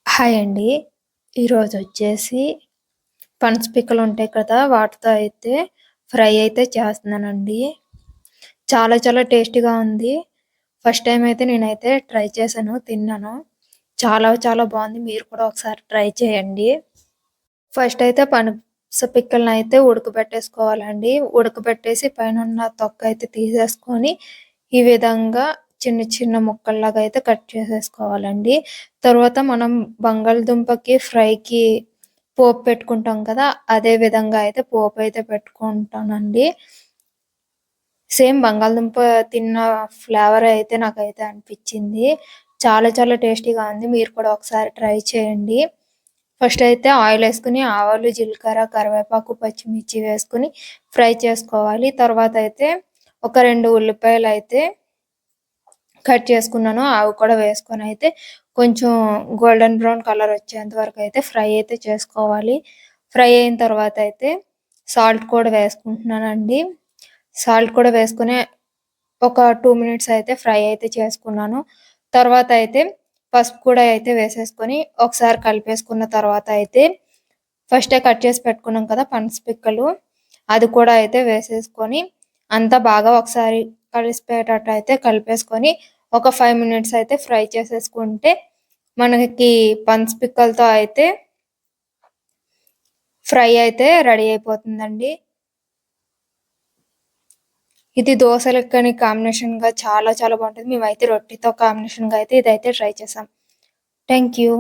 Hi అండి. ఈరోజొచ్చేసి పనస పిక్కలుంటాయి కదా! వాటితో అయితే ఫ్రై అయితే చేస్తున్నానండి. చాలా చాలా టేస్టీగా ఉంది. ఫస్ట్ టైమ్ అయితే నేనైతే ట్రై చేశాను, తిన్నాను. చాలా చాలా బావుంది. మీరు కూడా ఒకసారి ట్రై చేయండి. ఫస్ట్ అయితే పనస పిక్కలనైతే ఉడకబెట్టేసుకోవాలండి. ఉడకబెట్టేసి పైనున్న తొక్కయితే తీసేసుకొని, ఈ విధంగా చిన్న చిన్న ముక్కల్లాగా అయితే కట్ చేసేసుకోవాలండి. తర్వాత మనం బంగాళదుంపకి ఫ్రైకి పోపు పెట్టుకుంటాం కదా! అదే విధంగా అయితే పోపయితే పెట్టుకుంటానండి. సేమ్ బంగాళదుంప తిన్న ఫ్లేవరే అయితే నాకైతే అనిపిచ్చింది. చాలా చాలా టేస్టీగా ఉంది. మీరు కూడా ఒకసారి ట్రై చేయండి. ఫస్ట్ అయితే ఆయిలేసుకొని ఆవాలు, జీలకర్ర, కరివేపాకు, పచ్చిమిర్చి వేసుకొని ఫ్రై చేసుకోవాలి. తర్వాత అయితే ఒక 2 ఉల్లిపాయలైతే కట్ చేసుకున్నాను. అవి కూడా వేసుకొనైతే కొంచెం గోల్డెన్ బ్రౌన్ కలర్ వచ్చేంత వరకైతే ఫ్రై అయితే చేసుకోవాలి. ఫ్రై అయిన తర్వాత అయితే సాల్ట్ కూడా వేసుకుంటున్నానండి. సాల్ట్ కూడా వేసుకొని ఒక 2 మినిట్స్ అయితే ఫ్రై అయితే చేసుకున్నాను. తర్వాత అయితే పసుపు కూడా అయితే వేసేసుకొని ఒకసారి కలిపేసుకున్న తర్వాత అయితే ఫస్టే కట్ చేసి పెట్టుకున్నాం కదా పనస పిక్కలు, అది కూడా అయితే వేసేసుకొని అంతా బాగా ఒకసారి కలిసిపోయేటట్టు అయితే కలిపేసుకొని ఒక 5 మినిట్స్ అయితే ఫ్రై చేసేసుకుంటే మనకి పనస పిక్కలతో అయితే ఫ్రై అయితే రెడీ అయిపోతుందండి. ఇది దోసలకని కాంబినేషన్‌గా చాలా చాలా బావుంటది. మేమైతే రొట్టెతో కాంబినేషన్‌గా అయితే ఇదైతే ట్రై చేసాం. Thank you.